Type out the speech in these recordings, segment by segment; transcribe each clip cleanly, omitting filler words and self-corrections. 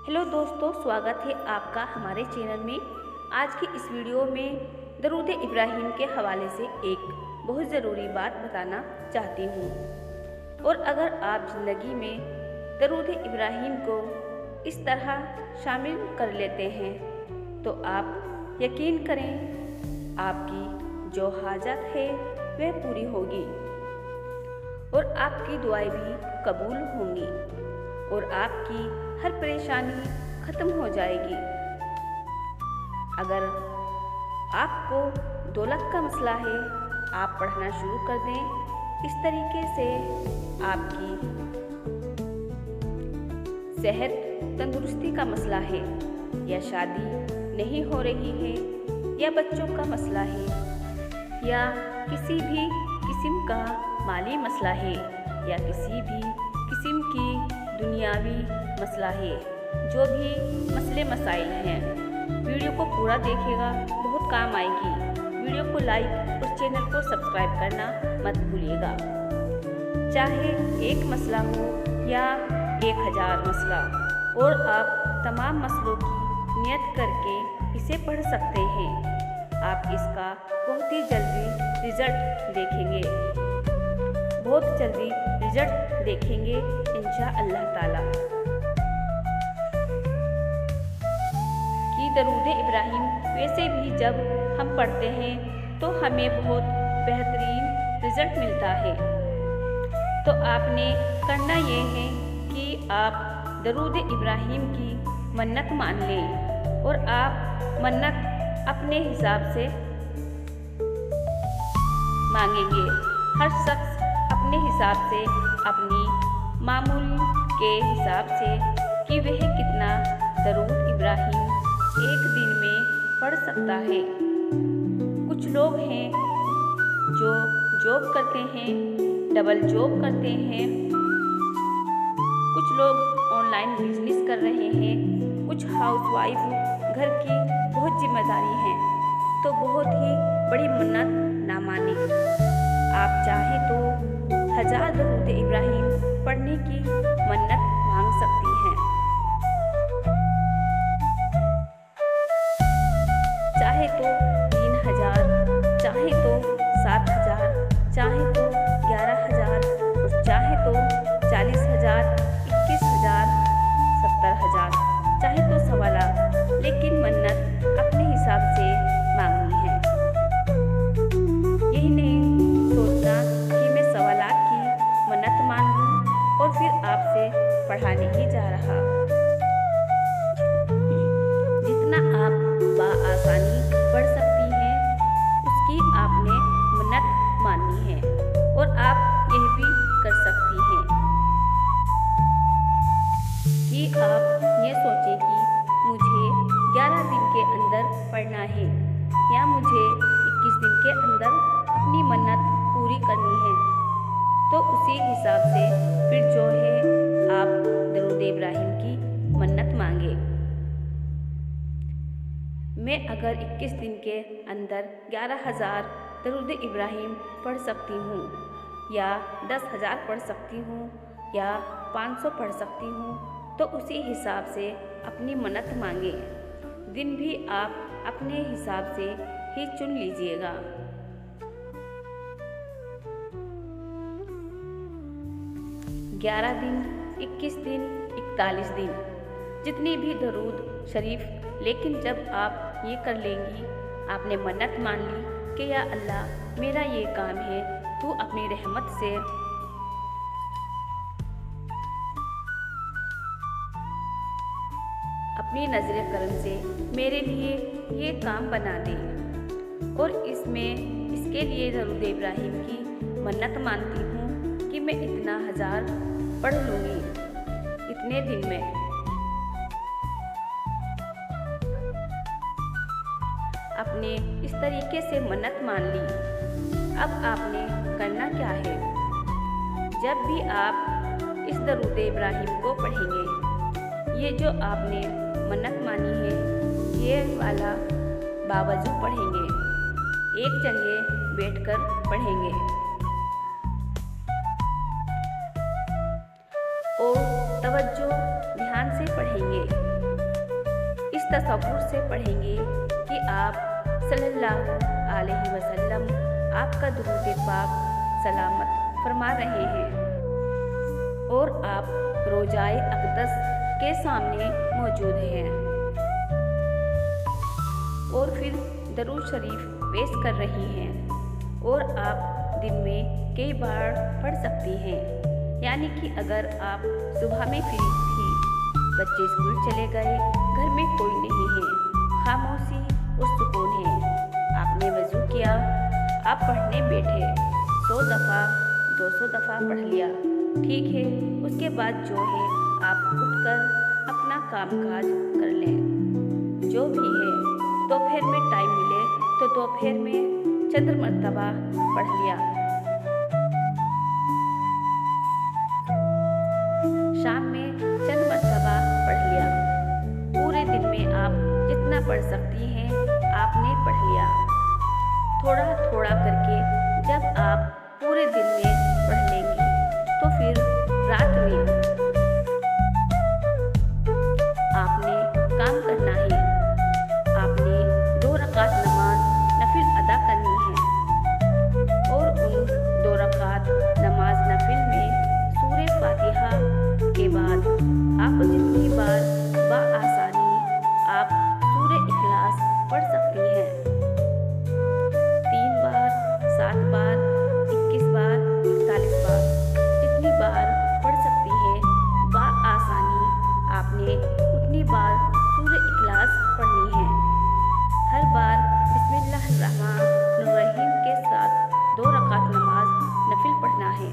Hello दोस्तों, स्वागत है आपका हमारे चैनल में। आज की इस वीडियो में दरूद इब्राहिम के हवाले से एक बहुत ज़रूरी बात बताना चाहती हूँ। और अगर आप ज़िंदगी में दरूद इब्राहिम को इस तरह शामिल कर लेते हैं तो आप यकीन करें आपकी जो हाजत है वह पूरी होगी और आपकी दुआएं भी कबूल होंगी और आपकी हर परेशानी ख़त्म हो जाएगी। अगर आपको दौलत का मसला है, आप पढ़ना शुरू कर दें। इस तरीके से आपकी सेहत तंदुरुस्ती का मसला है, या शादी नहीं हो रही है, या बच्चों का मसला है, या किसी भी किस्म का माली मसला है, या किसी भी किस्म की दुनियावी मसला है, जो भी मसले मसाइल हैं, वीडियो को पूरा देखिएगा, बहुत काम आएगी। वीडियो को लाइक और चैनल को सब्सक्राइब करना मत भूलिएगा। चाहे एक मसला हो या 1000 मसला, और आप तमाम मसलों की नियत करके इसे पढ़ सकते हैं। आप इसका बहुत ही जल्दी रिजल्ट देखेंगे, बहुत जल्दी रिजल्ट देखेंगे इंशाअल्लाह ताला। कि दरूद इब्राहिम वैसे भी जब हम पढ़ते हैं तो हमें बहुत बेहतरीन रिजल्ट मिलता है। तो आपने करना ये है कि आप दरूद इब्राहिम की मन्नत मान लें, और आप मन्नत अपने हिसाब से मांगेंगे। हर शख्स अपने हिसाब से, अपनी मामूल के हिसाब से कि वह कितना दरूद इब्राहिम एक दिन में पढ़ सकता है। कुछ लोग हैं जो जॉब करते हैं, डबल जॉब करते हैं, कुछ लोग ऑनलाइन बिजनेस कर रहे हैं, कुछ हाउसवाइफ घर की बहुत जिम्मेदारी है, तो बहुत ही बड़ी मन्नत ना माने। आप चाहें तो 1000 दरूद इब्राहिम पढ़ने की मन्नत मांग सकती हैं। चाहे तो 3000, चाहे तो 7000, चाहे तो 11000, और चाहे तो 40000, 21000, 70000, चाहे तो 1.25 लाख, लेकिन मन्नत अपने हिसाब से मांगनी है। यही नहीं सोचना कि मैं 1.25 लाख की मन्नत मान लूं और फिर आपसे पढ़ाने ही जा रहा। जितना आप बआसानी पढ़ सकती हैं उसकी आपने मन्नत माननी है, और आप यह भी कर सकती हैं कि आप ये सोचें कि मुझे 11 दिन के अंदर पढ़ना है, या मुझे 21 दिन के अंदर अपनी मन्नत पूरी करनी है। तो उसी हिसाब से फिर जो है आप दरूद इब्राहिम की मन्नत मांगे। मैं अगर 21 दिन के अंदर 11000 दरूद इब्राहिम पढ़ सकती हूँ, या 10,000 पढ़ सकती हूँ, या 500 पढ़ सकती हूँ, तो उसी हिसाब से अपनी मन्नत मांगे। दिन भी आप अपने हिसाब से ही चुन लीजिएगा। 11 दिन, 21 दिन, 41 दिन, जितनी भी दरूद शरीफ। लेकिन जब आप ये कर लेंगी, आपने मन्नत मान ली कि या अल्लाह मेरा ये काम है, तू अपनी रहमत से अपनी नजर करम से मेरे लिए ये काम बना दे, और इसके लिए दरूद इब्राहिम की मन्नत मानती हूँ कि मैं इतना 1000 पढ़ लूँगी इतने दिन में। आपने इस तरीके से मन्नत मान ली। अब आपने करना क्या है? जब भी आप इस दरूद इब्राहिम को पढ़ेंगे, ये जो आपने मन्नत मानी है, ये वाला बावजू पढ़ेंगे, एक जगह बैठकर पढ़ेंगे, और तवज्जो ध्यान से पढ़ेंगे। तसव्वुर से पढ़ेंगे कि आप सल्लल्लाहु अलैहि वसल्लम आपका दुरूद पाक सलामत फरमा रहे हैं और आप रोजाए अक़दस के सामने मौजूद हैं और फिर दरूद शरीफ पेश कर रही हैं और आप दिन में कई बार पढ़ सकती हैं। यानी कि अगर आप सुबह में फ्री थी, बच्चे स्कूल चले गए, घर में कोई नहीं है, खामोशी और सुकून है, आपने वज़ू किया, आप पढ़ने बैठे, 100 दफ़ा 200 दफ़ा पढ़ लिया, ठीक है। उसके बाद जो है आप उठकर अपना कामकाज कर लें, जो भी है। दोपहर में टाइम मिले तो दोपहर में चंद मर्तबा पढ़ लिया, शाम में चंद मर्तबा पढ़ लिया। पूरे दिन में आप जितना पढ़ सकती हैं आपने पढ़ लिया। थोड़ा थोड़ा करके जब आप पूरे दिन में पढ़ लेंगी तो फिर रात में आपने काम करना है, आपने 2 रकात नमाज नफिल अदा करनी है और उन 2 रकात नमाज नफिल में सूरे फातिहा के बाद आप जितनी बार बआसानी आप सूरे इखलास पढ़ सकती हैं, 3 बार, 7 बार, 21 बार, 41 बार, जितनी बार पढ़ सकती हैं बआसानी आपने उतनी बार सूरे इखलास पढ़नी है। हर बार बिस्मिल्लाहिर्रहमानिर्रहीम के साथ 2 रकात नमाज नफिल पढ़ना है।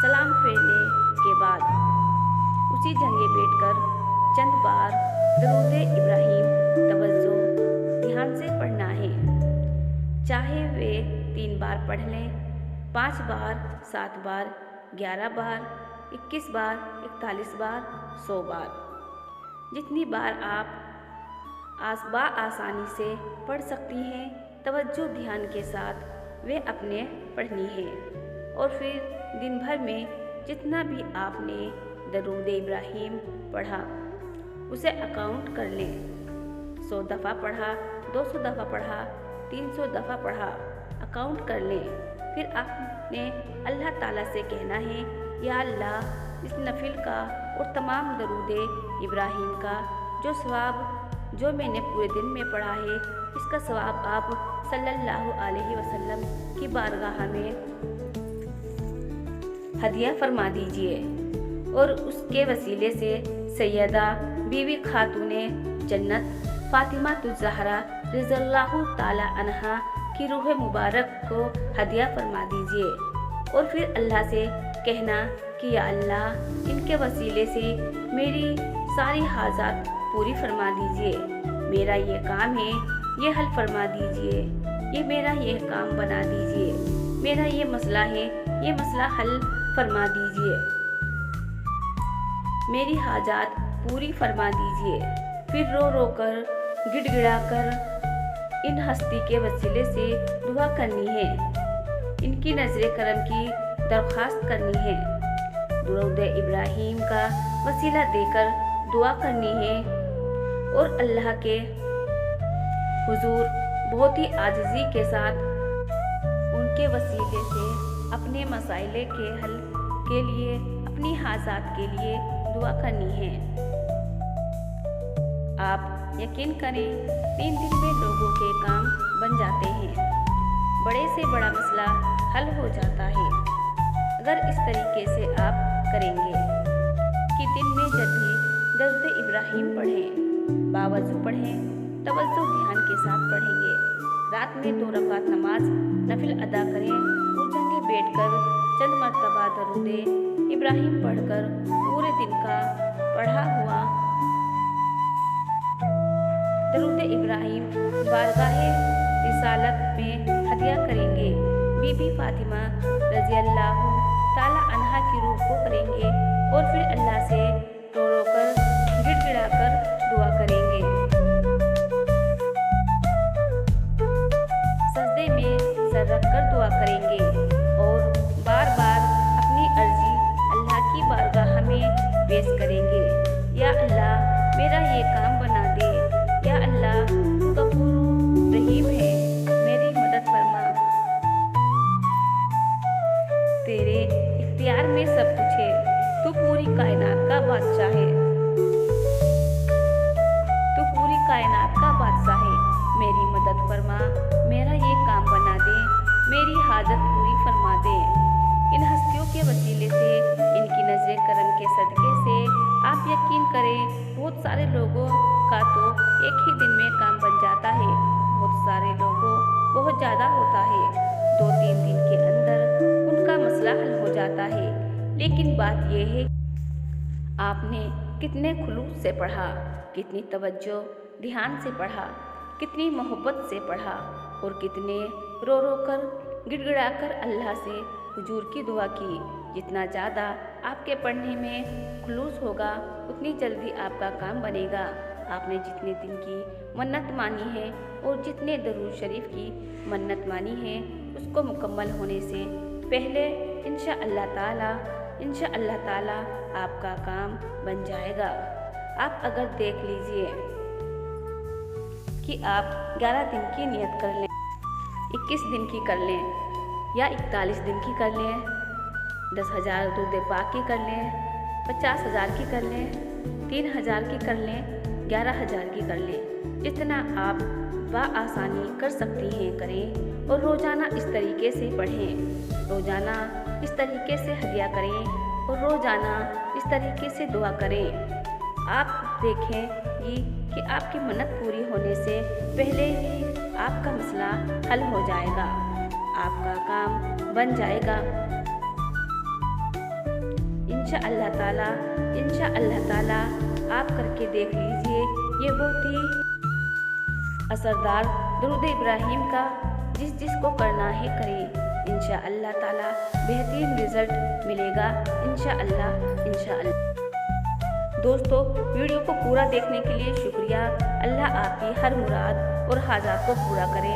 सलाम फेरने के बाद उसी जगह बैठकर चंद बार दरूद इब्राहिम तवज्जो ध्यान से पढ़ना है, चाहे वे 3 बार पढ़ लें, 5 बार, 7 बार, 11 बार, 21 बार, 41 बार, 100 बार, जितनी बार आप आसानी से पढ़ सकती हैं, तवज्जो ध्यान के साथ वे अपने पढ़नी है। और फिर दिन भर में जितना भी आपने दरूद इब्राहिम पढ़ा उसे अकाउंट कर लें, 100 दफ़ा पढ़ा, 200 दफ़ा पढ़ा, 300 दफ़ा पढ़ा, अकाउंट कर लें। फिर आपने अल्लाह ताला से कहना है, या अल्लाह इस नफिल का और तमाम दरूद इब्राहिम का जो सवाब जो मैंने पूरे दिन में पढ़ा है, इसका सवाब आप सल्लल्लाहु अलैहि वसल्लम की बारगाह में हदिया फरमा दीजिए और उसके वसीले से सैयदा बीवी खातूने जन्नत फातिमा ज़हरा रज़ियल्लाहु ताला अन्हा की रूह मुबारक को हदिया फरमा दीजिए। और फिर अल्लाह से कहना कि या अल्लाह इनके वसीले से मेरी सारी हाजात पूरी फरमा दीजिए, मेरा ये काम है ये हल फरमा दीजिए, ये मेरा ये काम बना दीजिए, मेरा ये मसला है ये मसला हल फरमा दीजिए, मेरी हाजात पूरी फरमा दीजिए। फिर रो रो कर गिड़गिड़ा कर इन हस्ती के वसीले से दुआ करनी है, इनकी नजर करम की दरख्वास्त करनी है, दुरूद इब्राहिम का वसीला देकर दुआ करनी है और अल्लाह के हुजूर बहुत ही आजिज़ी के साथ उनके वसीले से अपने मसाइले के हल के लिए, अपनी हाजात के लिए दुआ करनी है। आप यकीन करें 3 दिन में लोगों के काम बन जाते हैं, बड़े से बड़ा मसला हल हो जाता है अगर इस तरीके से आप करेंगे कि दिन में जब भी दरूद इब्राहिम पढ़ें, बावजू पढ़ें, तवज्जो ध्यान के साथ पढ़ेंगे, रात में 2 रकात नमाज नफिल अदा करें, उस जगह बैठकर चंद मर्तबा दरूद इब्राहिम पढ़कर पूरे दिन का पढ़ा हुआ दरूद इब्राहिम बारगाहे रिसालत में हदिया करेंगे। बीबी फातिमा रज़ियल्लाहु ताला अन्हा की रूह को करेंगे और फिर अल्लाह से रो रो कर गिड़गिड़ा कर दुआ करेंगे, सजदे में सर रख कर दुआ करेंगे और बार बार अपनी अर्जी अल्लाह की बारगाह में पेश करेंगे। या अल्लाह मेरा ये काम बना दे। या अल्लाह तू गफूर रहीम है, मेरी मदद फरमा। तेरे इख्तियार में सब कुछ है, तू पूरी कायनात का बादशाह है। तू पूरी कायनात का बादशाह है, मेरी मदद फरमा। मेरा ये काम बना दे, मेरी हाजत पूरी फरमा दे। इन हस्तियों के वसीले से, इनकी नजर करम के सदके से आप यकीन करें बहुत सारे लोगों का तो एक ही दिन में काम बन जाता है, बहुत सारे लोगों बहुत ज़्यादा होता है, 2-3 दिन के अंदर उनका मसला हल हो जाता है। लेकिन बात यह है आपने कितने खुलूस से पढ़ा, कितनी तवज्जो ध्यान से पढ़ा, कितनी मोहब्बत से पढ़ा और कितने रो रो कर गिड़गिड़ा कर अल्लाह से हुजूर की दुआ की। जितना ज़्यादा आपके पढ़ने में खुलूस होगा उतनी जल्दी आपका काम बनेगा। आपने जितने दिन की मन्नत मानी है और जितने दरूद शरीफ की मन्नत मानी है उसको मुकम्मल होने से पहले इंशाअल्लाह ताला आपका काम बन जाएगा। आप अगर देख लीजिए कि आप 11 दिन की नियत कर लें, 21 दिन की कर लें या 41 दिन की कर लें, 10,000 दूध पाक की कर लें, 50,000 की कर लें, 3,000 की कर लें, 11,000 की कर लें, जितना आप आसानी कर सकती हैं करें। और रोज़ाना इस तरीके से पढ़ें, रोज़ाना इस तरीके से हदिया करें और रोज़ाना इस तरीके से दुआ करें। आप देखेंगी कि आपकी मन्नत पूरी होने से पहले ही आपका मसला हल हो जाएगा, आपका काम बन जाएगा इंशाअल्लाह ताला। आप करके देख लीजिए, ये बहुत ही असरदार दुरूद इब्राहिम का जिसको करना है करे, इंशाअल्लाह ताला बेहतरीन रिजल्ट मिलेगा इंशाअल्लाह। दोस्तों, वीडियो को पूरा देखने के लिए शुक्रिया। अल्लाह आपकी हर मुराद और हाजात को पूरा करे।